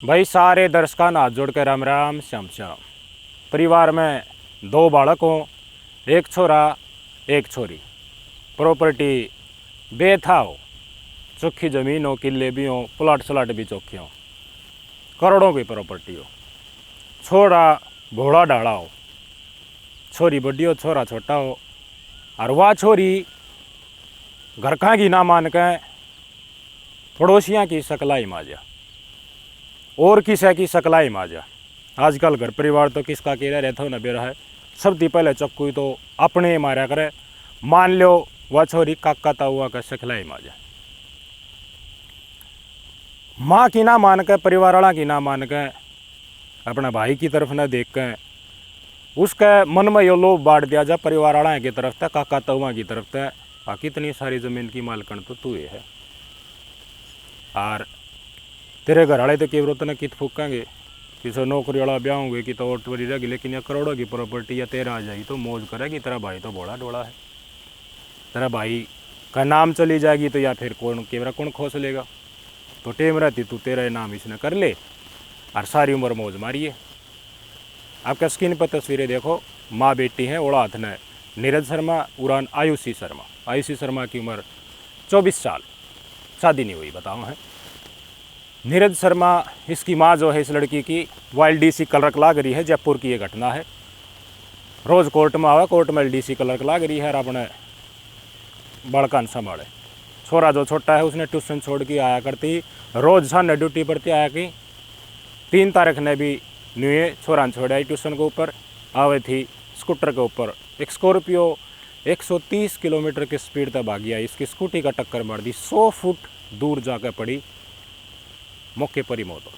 भाई सारे दर्शकों हाथ जोड़ कर राम राम श्याम श्याम। परिवार में दो बालक हो, एक छोरा एक छोरी, प्रॉपर्टी बेथा हो, चोखी ज़मीन हो, किले भी हो, प्लाट स्लाट भी चौखे हो, करोड़ों की प्रॉपर्टी हो, छोरा भोला डाला हो, छोरी बड़ी हो, छोरा छोटा हो, और वह छोरी घर का की ना मान के पड़ोसियाँ की सकलाई माजा और किसी की सकलाई माजा। आजकल घर परिवार तो किसका केरा रहता हो न बेरा है, सबसे पहले चक्कू तो अपने मारा करे। मान लो वह छोरी काका हुआ का सकलाई माजा, माँ की ना मान के, परिवार वाला की ना मान के, अपने भाई की तरफ न देख के उसके मन में यो लोभ बांट दिया जा परिवार वाला की तरफ था, काका तहुआ की तरफ था, बाकी इतनी सारी ज़मीन की मालकन तो तू है। और तेरे घर वाले तो केवल तने कित फूकेंगे, किसी नौकरी वाला ब्याह होंगे कि तो और बड़ी रहेगी, लेकिन यह करोड़ों की प्रॉपर्टी या तेरा आ जाएगी तो मौज करेगी। तेरा भाई तो बड़ा डोला है, तेरा भाई का नाम चली जाएगी तो या फिर कौन केवरा कौन खोस लेगा। तो टेम रहती तू तेरा नाम इसने कर ले और सारी उम्र मौज मारिए। आपका स्क्रीन पर तस्वीरें देखो, माँ बेटी हैं, ओड़ा हाथ ने नीरज शर्मा उरान आयुषी शर्मा। आयुषी शर्मा की उम्र 24 साल, शादी नहीं हुई बताओ है। नीरज शर्मा इसकी माँ जो है इस लड़की की वाइल्ड डीसी कलर लाग रही है, जयपुर की ये घटना है। रोज़ कोर्ट में आवा, कोर्ट में डीसी कलर लाग रही है और अपने बड़कान संभाले। छोरा जो छोटा है उसने ट्यूशन छोड़ के आया करती, रोज़ सामने ड्यूटी पर थी आया कि 3 तारीख ने भी न्यूए छोरा ने छोड़ा ट्यूशन के ऊपर आवे थी स्कूटर के ऊपर। एक स्कॉर्पियो 130 किलोमीटर की स्पीड तक भागी आई, इसकी स्कूटी का टक्कर मार दी, 100 फुट दूर जाकर पड़ी, मौके पर ही मौत हो।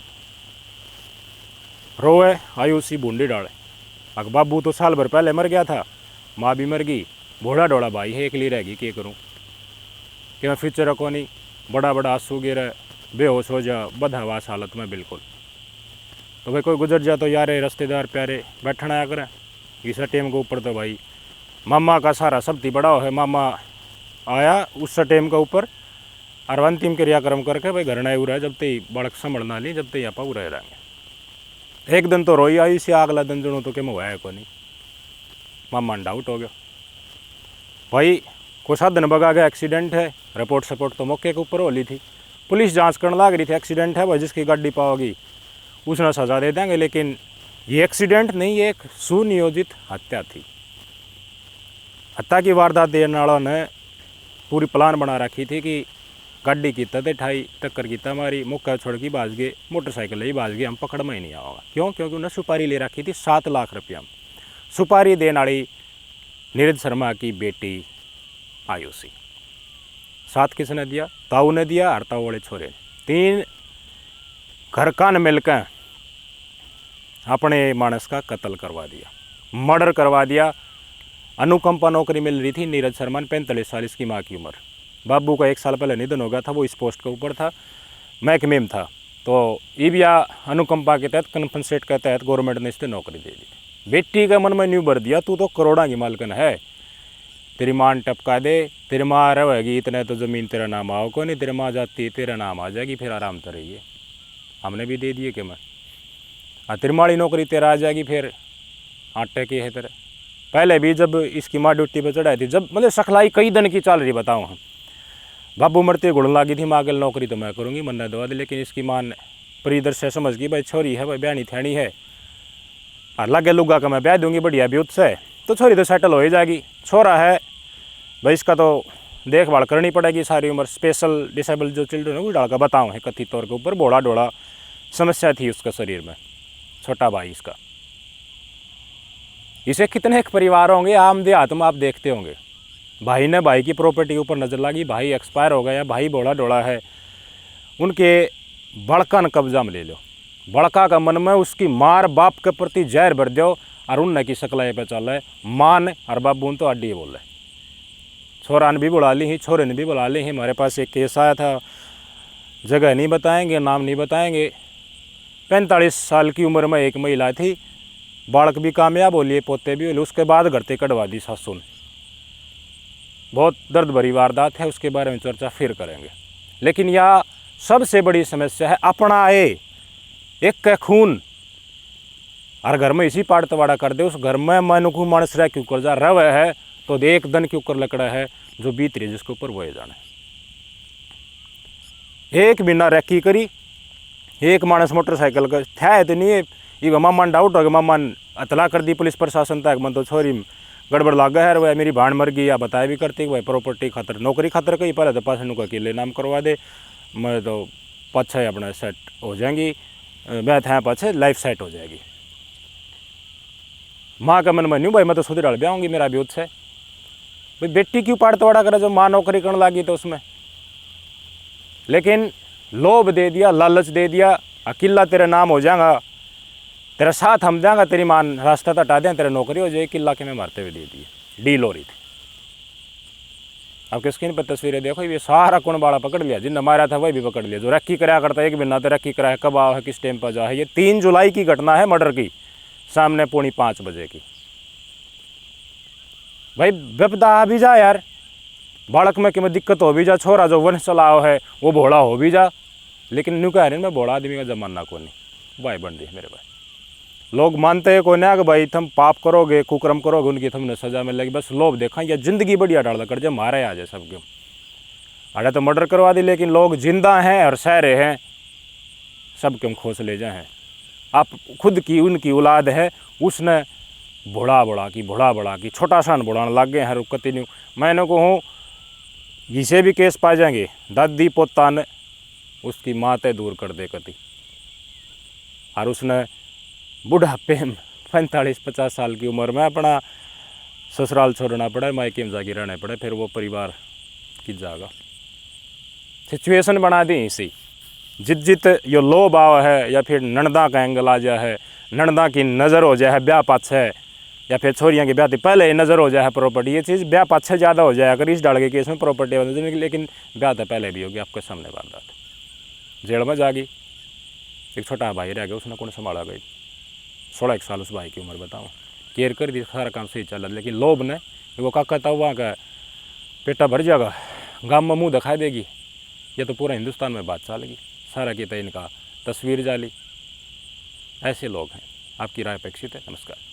रोए आयुषी बूंदी डाले। अग बाबू तो साल भर पहले मर गया था, माँ भी मर गई, भोला डोला भाई है, अकेली रहेगी, क्या करूँ कि मैं फ्यूचर रखो नहीं। बड़ा बड़ा आंसू गिर, बेहोश हो जा, बदहवास हालत में बिल्कुल। तो भाई कोई गुजर जा तो यार रिश्तेदार प्यारे बैठना आया करें इस टेम के ऊपर। तो भाई मामा का सारा सबसे बड़ा है, मामा आया उस टेम के ऊपर और अंतिम क्रियाक्रम करके भाई घर ना उड़ा, जब तक बालक संभलना नहीं, जब तक यहाँ पर उड़े रहेंगे। एक दिन तो रोई आई सी, अगला दिन जनू तो क्या हुआ है को नहीं, मामा डाउट हो गया भाई को साधन बगा गया, एक्सीडेंट है। रिपोर्ट सपोर्ट तो मौके के ऊपर होली थी, पुलिस जांच करने लग रही थी, एक्सीडेंट है भाई, जिसकी गाड़ी पाओगी उसने सजा दे देंगे। लेकिन ये एक्सीडेंट नहीं, ये एक सुनियोजित हत्या थी। हत्या की वारदात देने वालों ने पूरी प्लान बना रखी थी कि गाड़ी की तद ठाई, टक्कर की मारी, मौका छोड़ के भाज गए, मोटरसाइकिल ही भाज गए, हम पकड़ में ही नहीं आएगा। क्यों? क्योंकि उन्हें सुपारी ले रखी थी 7 लाख रुपया। सुपारी देने वाली नीरज शर्मा की बेटी आयुषी। 7 किसने दिया? ताऊ ने दिया और ताऊ वाले छोरे ने। 3 घर का न मिलकर अपने मानस का कत्ल करवा दिया, मर्डर करवा दिया। अनुकंपा नौकरी मिल रही थी नीरज शर्मा ने, 45 साल इसकी माँ की उम्र। बाबू का 1 साल पहले निधन हो गया था, वो इस पोस्ट के ऊपर था, महकमे में था। तो ईबिया अनुकंपा के तहत, कंपनसेट के तहत गवर्नमेंट ने इससे नौकरी दे दी। बेटी का मन में न्यू भर दिया, तू तो करोड़ा की मालकन है, तेरी माँ ने टपका दे, तेरी माँ रहेगी इतने तो ज़मीन तेरा नाम आओ को नहीं, तेरी माँ जाती तेरा नाम आ जाएगी, फिर आराम से रहिए। हमने भी दे दिए कि मैं तेरी माड़ी नौकरी तेरा आ जाएगी, फिर आटे की है तेरे। पहले भी जब इसकी माँ ड्यूटी पर चढ़ाई थी, जब मतलब सखलाई कई दिन की चल रही बताऊँ हम, बाबू मरते गुड़न लगी थी, माँ के नौकरी तो मैं करूँगी, मन्ना दवा दे। लेकिन इसकी माँ ने परिदर से समझ गई भाई छोरी है, भाई ब्यानी थैनी है और लगे लुगा का मैं ब्याह दूंगी बढ़िया ब्यूत से, तो छोरी तो सेटल हो ही जाएगी। छोरा है भाई इसका तो देखभाल करनी पड़ेगी सारी उम्र। स्पेशल डिसेबल जो चिल्ड्रन है वो डाल का बताऊँ है, कथित तौर के ऊपर बोड़ा डोड़ा समस्या थी उसका शरीर में, छोटा भाई इसका। इसे कितने एक परिवार होंगे आम देहात में आप देखते होंगे, भाई ने भाई की प्रॉपर्टी के ऊपर नज़र लगी, भाई एक्सपायर हो गया, भाई बोला डोला है, उनके बड़का न कब्जा में ले लो, बड़का का मन में उसकी मार बाप के प्रति जहर भर दो और उन की सकलाई पे चल है। माँ ने और बाबू तो अड्डी बोल रहे, छोरा ने भी बुला ली ही, छोरे ने भी बुला ली ही। हमारे पास एक केस आया था, जगह नहीं बताएंगे, नाम नहीं बताएंगे। 45 साल की उम्र में एक महिला थी, बालक भी कामयाब हो लिए, पोते भी हो लिए, उसके बाद घर से कटवा दी सासू ने। बहुत दर्द भरी वारदात है, उसके बारे में चर्चा फिर करेंगे। लेकिन यह सबसे बड़ी समस्या है अपनाए एक के खून हर घर में इसी पाड़ तवाड़ा कर दे, उस घर में मन को मानस रह क्यों कर जा रव है तो एक दन के ऊपर लकड़ा है जो बीत रही जिसके ऊपर वह जाने। एक बिना रैकी करी, एक मानस मोटरसाइकिल का था तो नहीं ये मामान डाउट हो गया, मामान अतला कर दी पुलिस प्रशासन तक मन तो छोरी गड़बड़ लाग गया है, वह मेरी भाण मर गई या बताया भी करती वह प्रॉपर्टी खातर नौकरी खातर कही पहले तो पास को अकेले नाम करवा दे, मैं तो पाछे अपना सेट हो जाएंगी, मैं था पाछे लाइफ सेट हो जाएगी। माँ का मन में नहीं भाई मैं तो खुद डाल ब्याऊँगी, मेरा भी उत्साह भाई बेटी क्यों पाड़ तोड़ा करे जो माँ नौकरी करने लगी तो उसमें, लेकिन लोभ दे दिया, लालच दे दिया, अकेला तेरा नाम हो जाएगा, तेरा साथ हम देंगे, तेरी माँ रास्ता तो हटा दें, तेरा नौकरी हो जाए, किला के में मारते हुए दे दिए, डील हो रही थी। आपके स्क्रीन पर तस्वीरें देखो, ये सारा कौन बाड़ा पकड़ लिया, जिन मारा था वही भी पकड़ लिया, जो रखी कराया करता है एक बिना तो रखी कराया कब आओ है किस टाइम पर जा है। ये 3 जुलाई की घटना है मर्डर की, सामने 4:45 बजे की। भाई विपदा आ भी जा यार, बालक में कि दिक्कत हो भी जा, छोरा जो वंश चलाओ है वो भोला हो भी जा, लेकिन न्यू कह रहे मैं भोला आदमी का जमाना को नहीं भाई बन रही मेरे भाई। लोग मानते हैं को ना कि भाई तुम पाप करोगे कुकर्म करोगे उनकी तुमने सजा मिलेगी, बस लोभ देखा या जिंदगी बढ़िया डाल कर जब मारे आ जाए सबके अरे तो मर्डर करवा दी, लेकिन लोग जिंदा हैं और सह रहे हैं, सबके हम खोस ले जाए हैं। आप खुद की उनकी औलाद है, उसने भोड़ा की छोटा सा बुढ़ाने लग गए हैं कंटिन्यू। मैंने को हूँ जिसे भी केस पा जाएंगे दादी पोता ने उसकी माते दूर कर दे कति, और उसने बुढ़ापे 45-50 साल की उम्र में अपना ससुराल छोड़ना पड़ा, मायके में जाके रहना पड़े, फिर वो परिवार की जाएगा। सिचुएशन बना दी इसी जित यो लोभ आव है या फिर नणदा का एंगल आ जाए है, नणदा की नज़र हो जाए है ब्याह पाछे, या फिर छोरियाँ की ब्याह पहले ही नज़र हो जाए है प्रॉपर्टी, ये चीज़ ब्याह पाछे ज़्यादा हो जाए अगर इस डाल के केस में प्रॉपर्टी बंद, लेकिन ब्याह तो पहले भी होगी आपके सामने वारदात। जेल में जागी, एक छोटा भाई रह गया, उसने कौन संभाला गई, 16 साल उस भाई की उम्र बताओ, केयर कर दी, सारा काम सही चल रहा, लेकिन लोभ ने वो का कहता हुआ का पेटा भर जाएगा, गाँव में मुँह दिखाई देगी, ये तो पूरा हिंदुस्तान में बात चलेगी, सारा की तो इनका तस्वीर जाली। ऐसे लोग हैं। आपकी राय अपेक्षित है। नमस्कार।